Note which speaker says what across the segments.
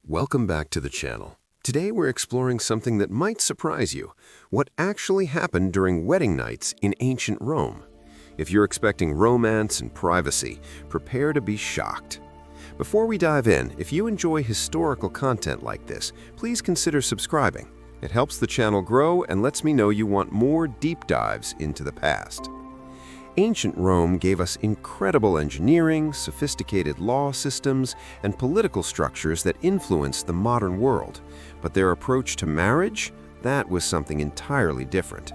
Speaker 1: Welcome back to the channel. Today we're exploring something that might surprise you, what actually happened during wedding nights in ancient Rome. If you're expecting romance and privacy, prepare to be shocked. Before we dive in, if you enjoy historical content like this, please consider subscribing. It helps the channel grow and lets me know you want more deep dives into the past. Ancient Rome gave us incredible engineering, sophisticated law systems, and political structures that influenced the modern world. But their approach to marriage? That was something entirely different.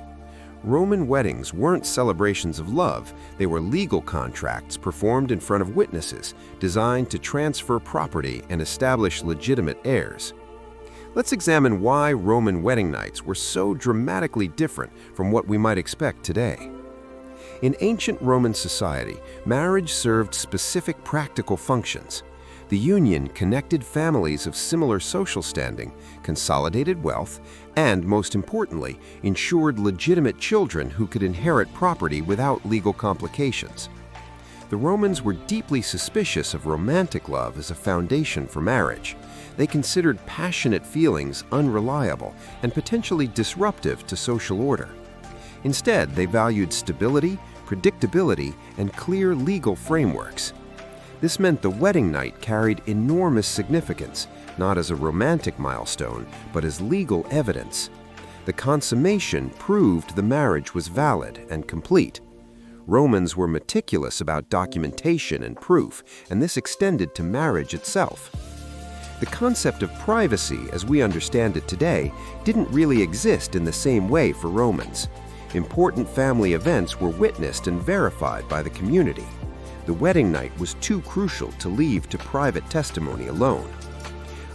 Speaker 1: Roman weddings weren't celebrations of love, they were legal contracts performed in front of witnesses, designed to transfer property and establish legitimate heirs. Let's examine why Roman wedding nights were so dramatically different from what we might expect today. In ancient Roman society, marriage served specific practical functions. The union connected families of similar social standing, consolidated wealth, and, most importantly, ensured legitimate children who could inherit property without legal complications. The Romans were deeply suspicious of romantic love as a foundation for marriage. They considered passionate feelings unreliable and potentially disruptive to social order. Instead, they valued stability, predictability, and clear legal frameworks. This meant the wedding night carried enormous significance, not as a romantic milestone, but as legal evidence. The consummation proved the marriage was valid and complete. Romans were meticulous about documentation and proof, and this extended to marriage itself. The concept of privacy, as we understand it today, didn't really exist in the same way for Romans. Important family events were witnessed and verified by the community. The wedding night was too crucial to leave to private testimony alone.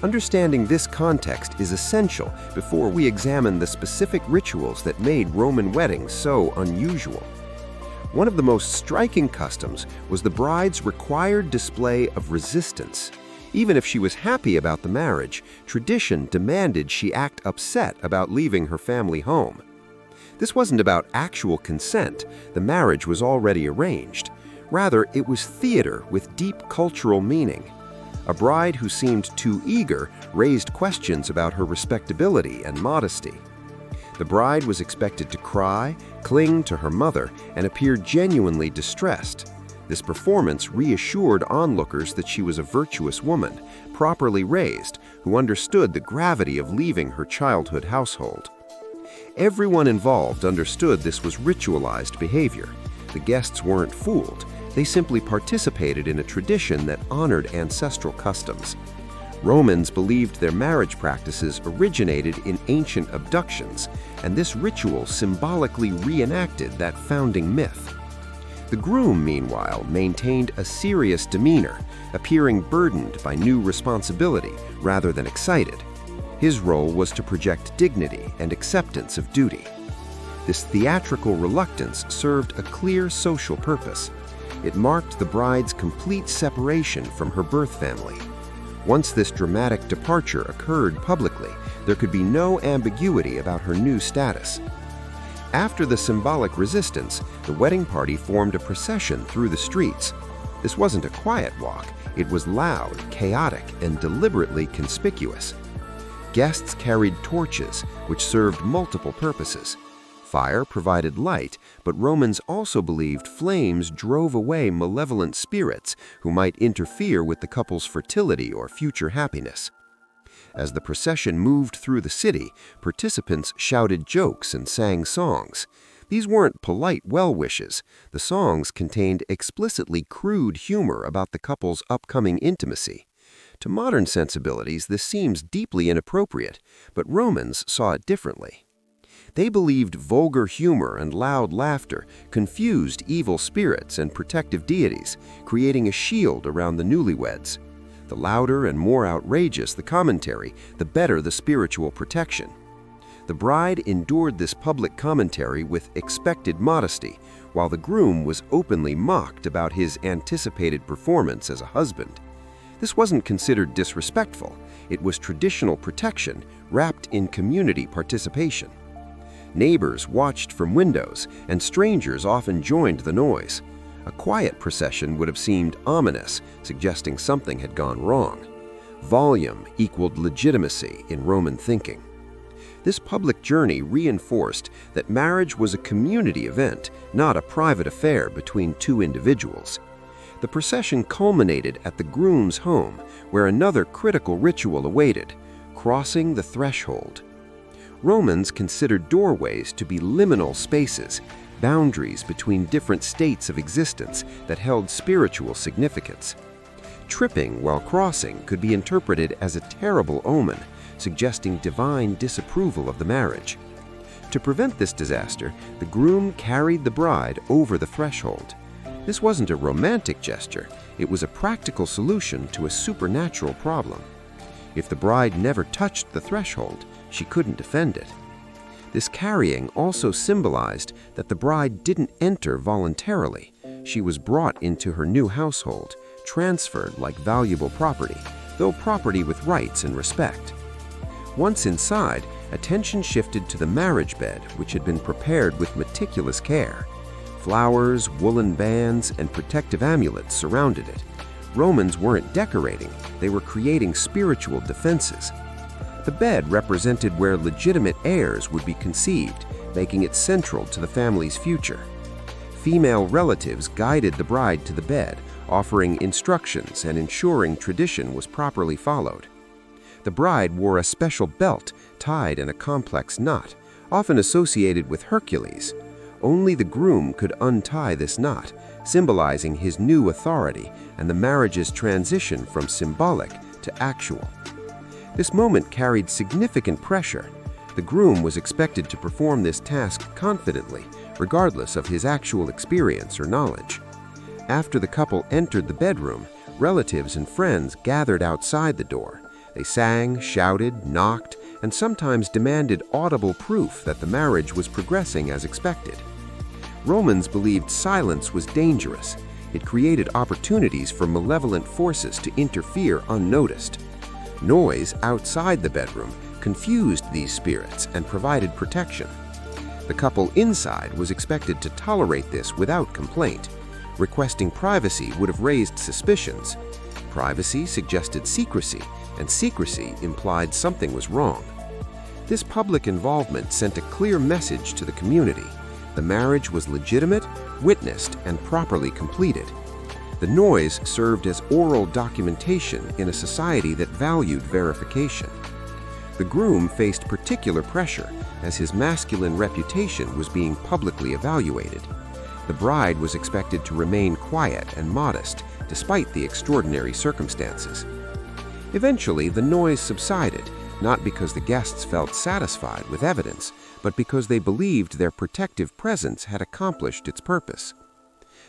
Speaker 1: Understanding this context is essential before we examine the specific rituals that made Roman weddings so unusual. One of the most striking customs was the bride's required display of resistance. Even if she was happy about the marriage, tradition demanded she act upset about leaving her family home. This wasn't about actual consent, the marriage was already arranged. Rather, it was theater with deep cultural meaning. A bride who seemed too eager raised questions about her respectability and modesty. The bride was expected to cry, cling to her mother, and appear genuinely distressed. This performance reassured onlookers that she was a virtuous woman, properly raised, who understood the gravity of leaving her childhood household. Everyone involved understood this was ritualized behavior. The guests weren't fooled. They simply participated in a tradition that honored ancestral customs. Romans believed their marriage practices originated in ancient abductions, and this ritual symbolically reenacted that founding myth. The groom, meanwhile, maintained a serious demeanor, appearing burdened by new responsibility rather than excited. His role was to project dignity and acceptance of duty. This theatrical reluctance served a clear social purpose. It marked the bride's complete separation from her birth family. Once this dramatic departure occurred publicly, there could be no ambiguity about her new status. After the symbolic resistance, the wedding party formed a procession through the streets. This wasn't a quiet walk. It was loud, chaotic, and deliberately conspicuous. Guests carried torches, which served multiple purposes. Fire provided light, but Romans also believed flames drove away malevolent spirits who might interfere with the couple's fertility or future happiness. As the procession moved through the city, participants shouted jokes and sang songs. These weren't polite well-wishes. The songs contained explicitly crude humor about the couple's upcoming intimacy. To modern sensibilities, this seems deeply inappropriate, but Romans saw it differently. They believed vulgar humor and loud laughter confused evil spirits and protective deities, creating a shield around the newlyweds. The louder and more outrageous the commentary, the better the spiritual protection. The bride endured this public commentary with expected modesty, while the groom was openly mocked about his anticipated performance as a husband. This wasn't considered disrespectful. It was traditional protection wrapped in community participation. Neighbors watched from windows, and strangers often joined the noise. A quiet procession would have seemed ominous, suggesting something had gone wrong. Volume equaled legitimacy in Roman thinking. This public journey reinforced that marriage was a community event, not a private affair between two individuals. The procession culminated at the groom's home, where another critical ritual awaited: crossing the threshold. Romans considered doorways to be liminal spaces, boundaries between different states of existence that held spiritual significance. Tripping while crossing could be interpreted as a terrible omen, suggesting divine disapproval of the marriage. To prevent this disaster, the groom carried the bride over the threshold. This wasn't a romantic gesture, it was a practical solution to a supernatural problem. If the bride never touched the threshold, she couldn't defend it. This carrying also symbolized that the bride didn't enter voluntarily. She was brought into her new household, transferred like valuable property, though property with rights and respect. Once inside, attention shifted to the marriage bed, which had been prepared with meticulous care. Flowers, woolen bands, and protective amulets surrounded it. Romans weren't decorating, they were creating spiritual defenses. The bed represented where legitimate heirs would be conceived, making it central to the family's future. Female relatives guided the bride to the bed, offering instructions and ensuring tradition was properly followed. The bride wore a special belt tied in a complex knot, often associated with Hercules. Only the groom could untie this knot, symbolizing his new authority and the marriage's transition from symbolic to actual. This moment carried significant pressure. The groom was expected to perform this task confidently, regardless of his actual experience or knowledge. After the couple entered the bedroom, relatives and friends gathered outside the door. They sang, shouted, knocked, and sometimes demanded audible proof that the marriage was progressing as expected. Romans believed silence was dangerous. It created opportunities for malevolent forces to interfere unnoticed. Noise outside the bedroom confused these spirits and provided protection. The couple inside was expected to tolerate this without complaint. Requesting privacy would have raised suspicions. Privacy suggested secrecy, and secrecy implied something was wrong. This public involvement sent a clear message to the community. The marriage was legitimate, witnessed, and properly completed. The noise served as oral documentation in a society that valued verification. The groom faced particular pressure as his masculine reputation was being publicly evaluated. The bride was expected to remain quiet and modest despite the extraordinary circumstances. Eventually, the noise subsided, not because the guests felt satisfied with evidence, but because they believed their protective presence had accomplished its purpose.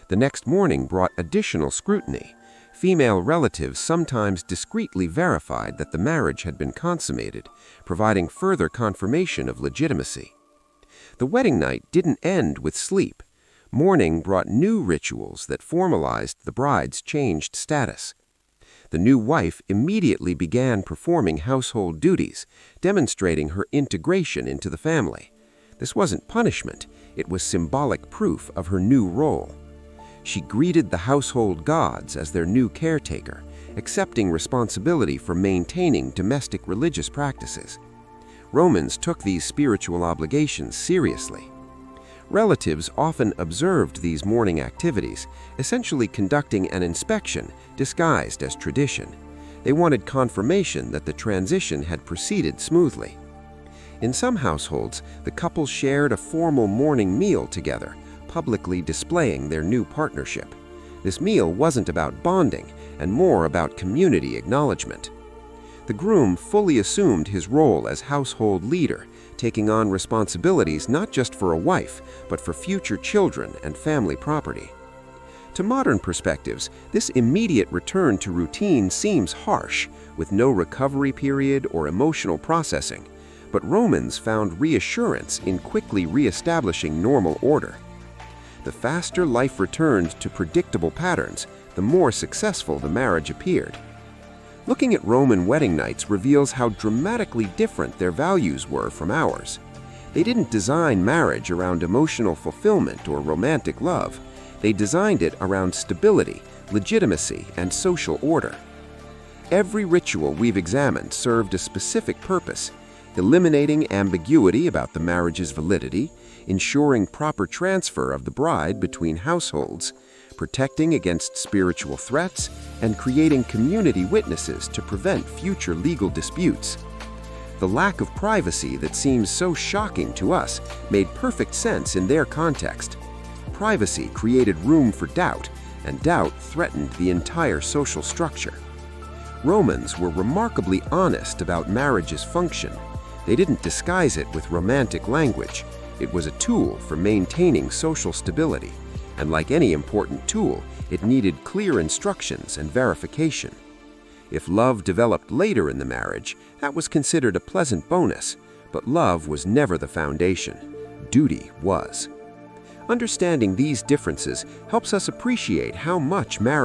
Speaker 1: The next morning brought additional scrutiny. Female relatives sometimes discreetly verified that the marriage had been consummated, providing further confirmation of legitimacy. The wedding night didn't end with sleep. Morning brought new rituals that formalized the bride's changed status. The new wife immediately began performing household duties, demonstrating her integration into the family. This wasn't punishment, it was symbolic proof of her new role. She greeted the household gods as their new caretaker, accepting responsibility for maintaining domestic religious practices. Romans took these spiritual obligations seriously. Relatives often observed these morning activities, essentially conducting an inspection disguised as tradition. They wanted confirmation that the transition had proceeded smoothly. In some households, the couple shared a formal morning meal together, publicly displaying their new partnership. This meal wasn't about bonding, and more about community acknowledgement. The groom fully assumed his role as household leader, taking on responsibilities not just for a wife, but for future children and family property. To modern perspectives, this immediate return to routine seems harsh, with no recovery period or emotional processing, but Romans found reassurance in quickly reestablishing normal order. The faster life returned to predictable patterns, the more successful the marriage appeared. Looking at Roman wedding nights reveals how dramatically different their values were from ours. They didn't design marriage around emotional fulfillment or romantic love. They designed it around stability, legitimacy, and social order. Every ritual we've examined served a specific purpose, eliminating ambiguity about the marriage's validity, ensuring proper transfer of the bride between households, protecting against spiritual threats, and creating community witnesses to prevent future legal disputes. The lack of privacy that seems so shocking to us made perfect sense in their context. Privacy created room for doubt, and doubt threatened the entire social structure. Romans were remarkably honest about marriage's function. They didn't disguise it with romantic language. It was a tool for maintaining social stability, and like any important tool, it needed clear instructions and verification. If love developed later in the marriage, that was considered a pleasant bonus, but love was never the foundation. Duty was. Understanding these differences helps us appreciate how much marriage